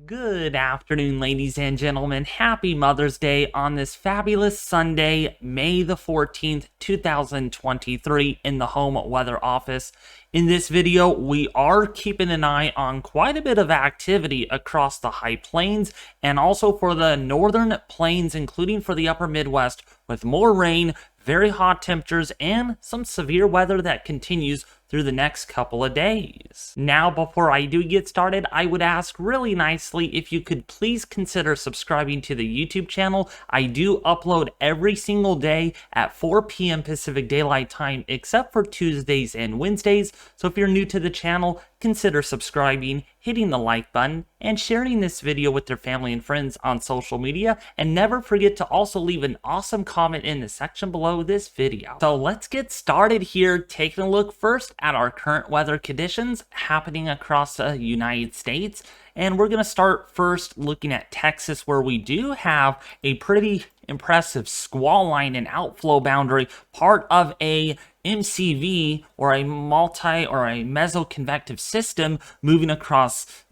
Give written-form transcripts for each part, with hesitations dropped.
Good afternoon, ladies and gentlemen. Happy Mother's Day on this fabulous Sunday, May the 14th, 2023, in the Home Weather Office. In this video, we are keeping an eye on quite a bit of activity across the High Plains and also for the Northern Plains, including for the Upper Midwest, with more rain, very hot temperatures, and some severe weather that continues through the next couple of days. Now, before I do get started, I would ask really nicely if you could please consider subscribing to the YouTube channel. I do upload every single day at 4 p.m. Pacific Daylight Time, except for Tuesdays and Wednesdays. So if you're new to the channel, consider subscribing, hitting the like button, and sharing this video with your family and friends on social media. And never forget to also leave an awesome comment in the section below this video. So let's get started here, taking a look first at our current weather conditions happening across the United States. And we're going to start first looking at Texas, where we do have a pretty impressive squall line and outflow boundary, part of a MCV or a mesoconvective system moving across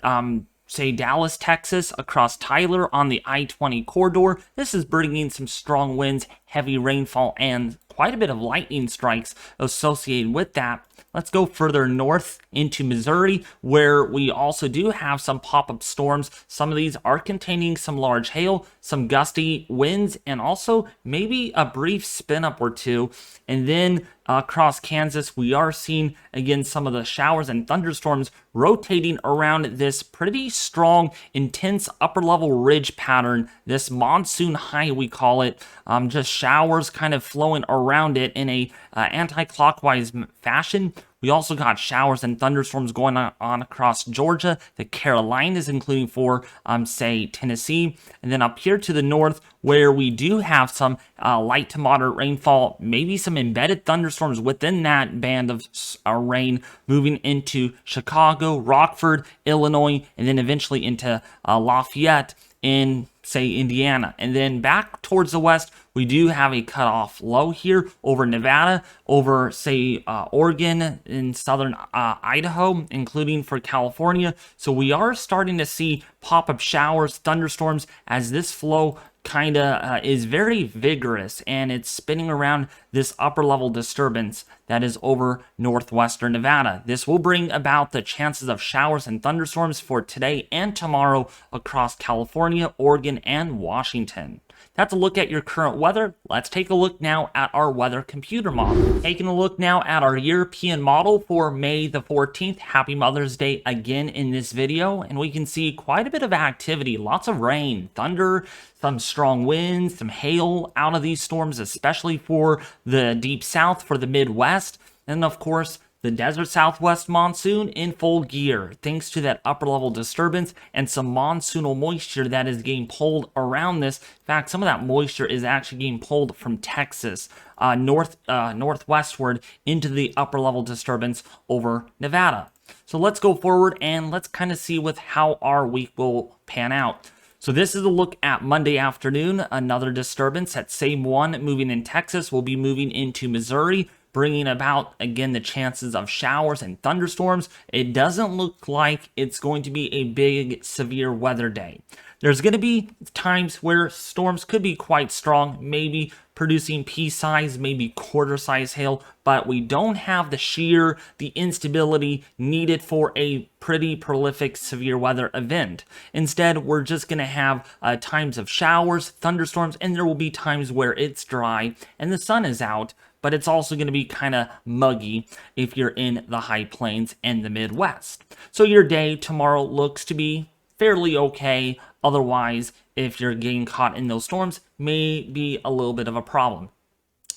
say Dallas, Texas, across Tyler on the I-20 corridor. This is bringing some strong winds, heavy rainfall, and quite a bit of lightning strikes associated with that. Let's go further north into Missouri, where we also do have some pop-up storms. Some of these are containing some large hail, some gusty winds, and also maybe a brief spin-up or two. And then across Kansas, we are seeing, again, some of the showers and thunderstorms rotating around this pretty strong, intense upper-level ridge pattern, this monsoon high, we call it. Just showers kind of flowing around it in a anti-clockwise fashion. We also got showers and thunderstorms going on across Georgia, the Carolinas, including for, say, Tennessee. And then up here to the north, where we do have some light to moderate rainfall, maybe some embedded thunderstorms within that band of rain, moving into Chicago, Rockford, Illinois, and then eventually into Lafayette in, say, Indiana. And then back towards the west, we do have a cutoff low here over Nevada, over, say, Oregon, in southern Idaho, including for California. So we are starting to see pop-up showers, thunderstorms, as this flow kind of is very vigorous, and it's spinning around this upper level disturbance that is over northwestern Nevada. This will bring about the chances of showers and thunderstorms for today and tomorrow across California, Oregon, and Washington. That's a look at your current weather. Let's take a look now at our weather computer model. Taking a look now at our European model for May the 14th. Happy Mother's Day again in this video. And we can see quite a bit of activity, lots of rain, thunder, some strong winds, some hail out of these storms, especially for the deep south, for the Midwest. And of course, the desert southwest monsoon in full gear, thanks to that upper level disturbance and some monsoonal moisture that is getting pulled around this. In fact, some of that moisture is actually getting pulled from Texas northwestward into the upper level disturbance over Nevada. So let's go forward and let's kind of see with how our week will pan out. So this is a look at Monday afternoon. Another disturbance, that same one moving in Texas, will be moving into Missouri, bringing about, again, the chances of showers and thunderstorms. It doesn't look like it's going to be a big, severe weather day. There's going to be times where storms could be quite strong, maybe producing pea-size, maybe quarter-size hail, but we don't have the instability needed for a pretty prolific severe weather event. Instead, we're just going to have times of showers, thunderstorms, and there will be times where it's dry and the sun is out, but it's also going to be kind of muggy if you're in the High Plains and the Midwest. So your day tomorrow looks to be fairly okay. Otherwise, if you're getting caught in those storms, may be a little bit of a problem.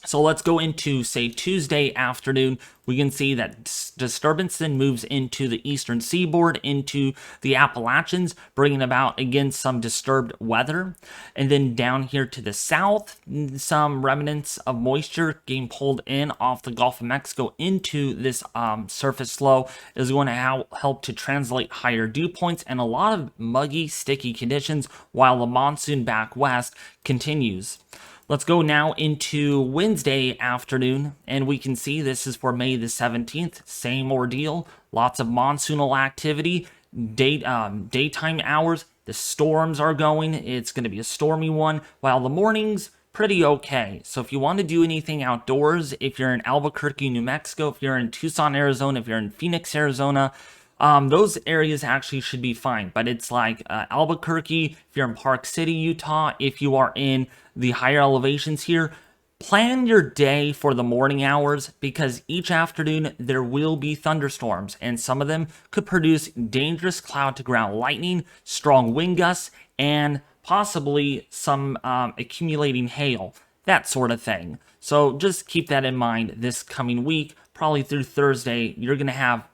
So let's go into, say, Tuesday afternoon. We can see that disturbance then moves into the eastern seaboard, into the Appalachians, bringing about, again, some disturbed weather. And then down here to the south, some remnants of moisture getting pulled in off the Gulf of Mexico into this surface low is going to help to translate higher dew points and a lot of muggy, sticky conditions while the monsoon back west continues. Let's go now into Wednesday afternoon, and we can see this is for May the 17th. Same ordeal, lots of monsoonal activity, daytime hours, the storms are going. It's going to be a stormy one, while the mornings, pretty okay. So if you want to do anything outdoors, if you're in Albuquerque, New Mexico, if you're in Tucson, Arizona, if you're in Phoenix, Arizona, those areas actually should be fine. But it's like Albuquerque, if you're in Park City, Utah, if you are in the higher elevations here, plan your day for the morning hours, because each afternoon there will be thunderstorms, and some of them could produce dangerous cloud to ground lightning, strong wind gusts, and possibly some accumulating hail, that sort of thing. So just keep that in mind this coming week. Probably through Thursday, you're going to have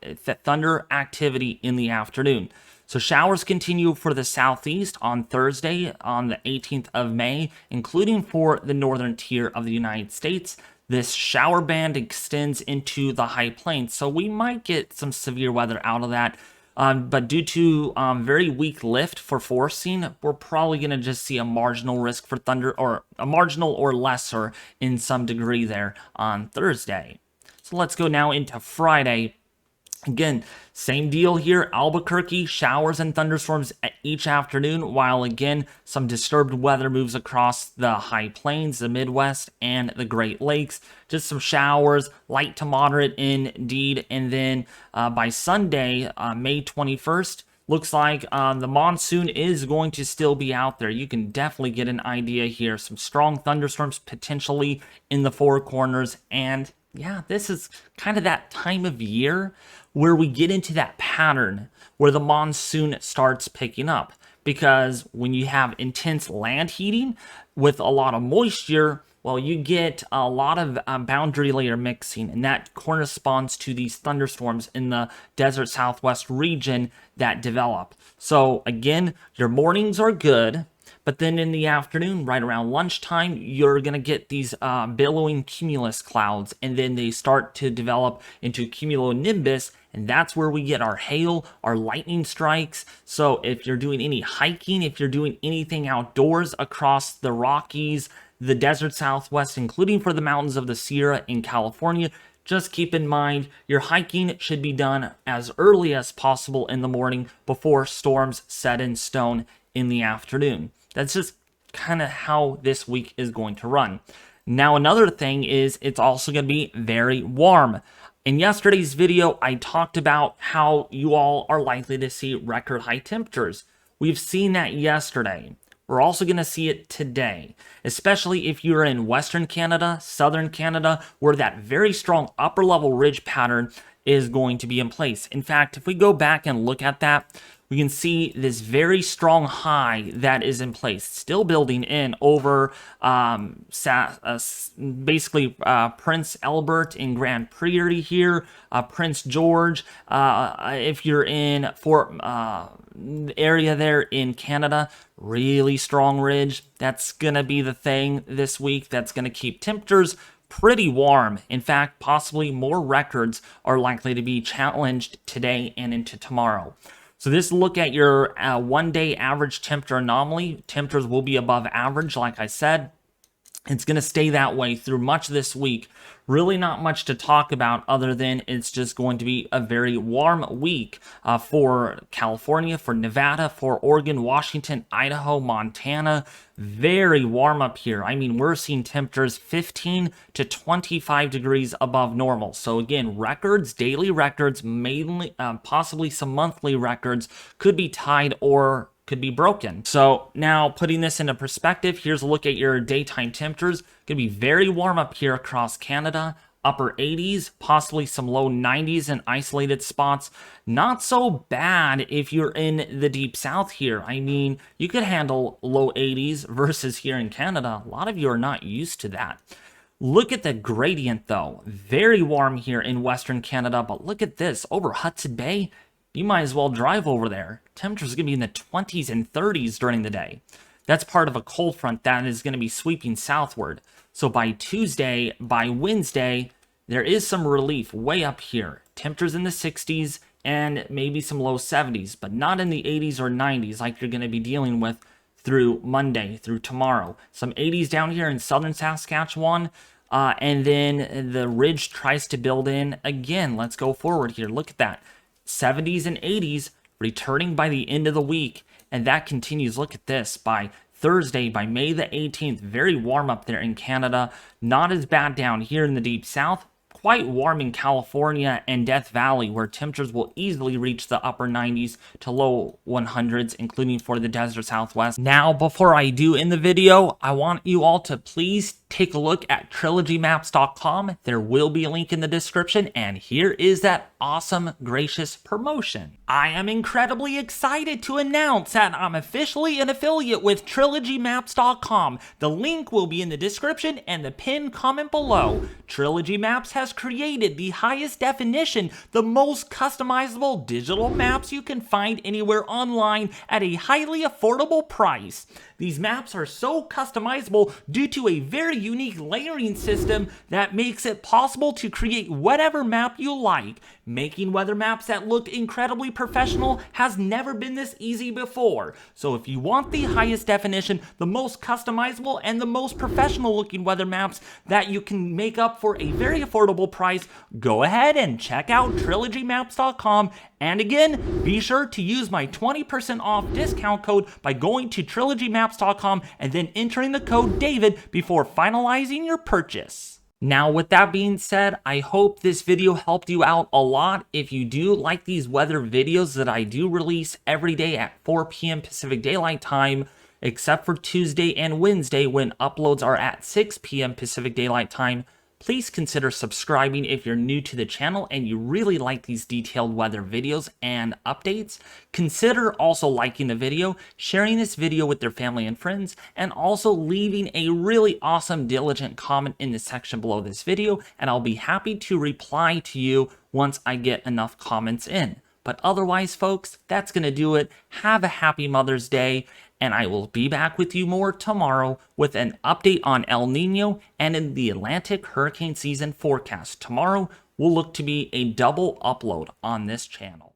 thunder activity in the afternoon. So showers continue for the southeast on Thursday, on the 18th of May, including for the northern tier of the United States. This shower band extends into the high plains, so we might get some severe weather out of that. But due to very weak lift for forcing, we're probably going to just see a marginal risk for thunder, or a marginal or lesser in some degree there on Thursday. So let's go now into Friday. Again, same deal here. Albuquerque, showers and thunderstorms each afternoon, while again, some disturbed weather moves across the high plains, the Midwest, and the Great Lakes. Just some showers, light to moderate indeed. And then by Sunday, May 21st, looks like the monsoon is going to still be out there. You can definitely get an idea here. Some strong thunderstorms potentially in the Four Corners. And yeah, this is kind of that time of year where we get into that pattern where the monsoon starts picking up. Because when you have intense land heating with a lot of moisture, well, you get a lot of boundary layer mixing, and that corresponds to these thunderstorms in the desert southwest region that develop. So again, your mornings are good, but then in the afternoon, right around lunchtime, you're going to get these billowing cumulus clouds, and then they start to develop into cumulonimbus, and that's where we get our hail, our lightning strikes. So if you're doing any hiking, if you're doing anything outdoors across the Rockies, the desert southwest, including for the mountains of the Sierra in California, just keep in mind your hiking should be done as early as possible in the morning before storms set in stone in the afternoon. That's just kind of how this week is going to run. Now, another thing is it's also going to be very warm. In yesterday's video, I talked about how you all are likely to see record high temperatures. We've seen that yesterday. We're also going to see it today, especially if you're in Western Canada, Southern Canada, where that very strong upper level ridge pattern is going to be in place. In fact, if we go back and look at that, we can see this very strong high that is in place, still building in over basically Prince Albert in Grand Prairie here, Prince George. If you're in Fort area there in Canada, really strong ridge. That's going to be the thing this week. That's going to keep temperatures pretty warm. In fact, possibly more records are likely to be challenged today and into tomorrow. So this look at your one-day average temperature anomaly. Temperatures will be above average, like I said. It's going to stay that way through much of this week. Really not much to talk about other than it's just going to be a very warm week for California, for Nevada, for Oregon, Washington, Idaho, Montana. Very warm up here. I mean, we're seeing temperatures 15 to 25 degrees above normal. So again, records, daily records, mainly possibly some monthly records could be tied or could be broken. So now putting this into perspective, here's a look at your daytime temperatures. Going to be very warm up here across Canada, upper 80s, possibly some low 90s in isolated spots. Not so bad if you're in the deep south here. I mean, you could handle low 80s versus here in Canada. A lot of you are not used to that. Look at the gradient though. Very warm here in Western Canada, but look at this over Hudson Bay. You might as well drive over there. Temperatures are going to be in the 20s and 30s during the day. That's part of a cold front that is going to be sweeping southward. So by Tuesday, by Wednesday, there is some relief way up here. Temperatures in the 60s and maybe some low 70s, but not in the 80s or 90s like you're going to be dealing with through Monday, through tomorrow. Some 80s down here in southern Saskatchewan. And then the ridge tries to build in again. Let's go forward here. Look at that. 70s and 80s returning by the end of the week. and that continues. Look at this. By Thursday, by May the 18th, very warm up there in Canada. Not as bad down here in the deep south. Quite warm in California and Death Valley, where temperatures will easily reach the upper 90s to low 100s, including for the desert Southwest. Now, before I do end the video, I want you all to please take a look at trilogymaps.com. There will be a link in the description, and here is that awesome, gracious promotion. I am incredibly excited to announce that I'm officially an affiliate with trilogymaps.com. The link will be in the description and the pinned comment below. Trilogy Maps has created the highest definition, the most customizable digital maps you can find anywhere online at a highly affordable price. These maps are so customizable due to a very unique layering system that makes it possible to create whatever map you like. Making weather maps that look incredibly professional has never been this easy before. So if you want the highest definition, the most customizable, and the most professional looking weather maps that you can make up for a very affordable price, go ahead and check out trilogymaps.com. And again, be sure to use my 20% off discount code by going to trilogymaps.com and then entering the code DAVID before finalizing your purchase. Now, with that being said, I hope this video helped you out a lot. If you do like these weather videos that I do release every day at 4 p.m. Pacific Daylight Time, except for Tuesday and Wednesday when uploads are at 6 p.m. Pacific Daylight Time, please consider subscribing if you're new to the channel and you really like these detailed weather videos and updates. Consider also liking the video, sharing this video with their family and friends, and also leaving a really awesome, diligent comment in the section below this video, and I'll be happy to reply to you once I get enough comments in. But otherwise, folks, that's going to do it. Have a happy Mother's Day, and I will be back with you more tomorrow with an update on El Nino and in the Atlantic hurricane season forecast. Tomorrow will look to be a double upload on this channel.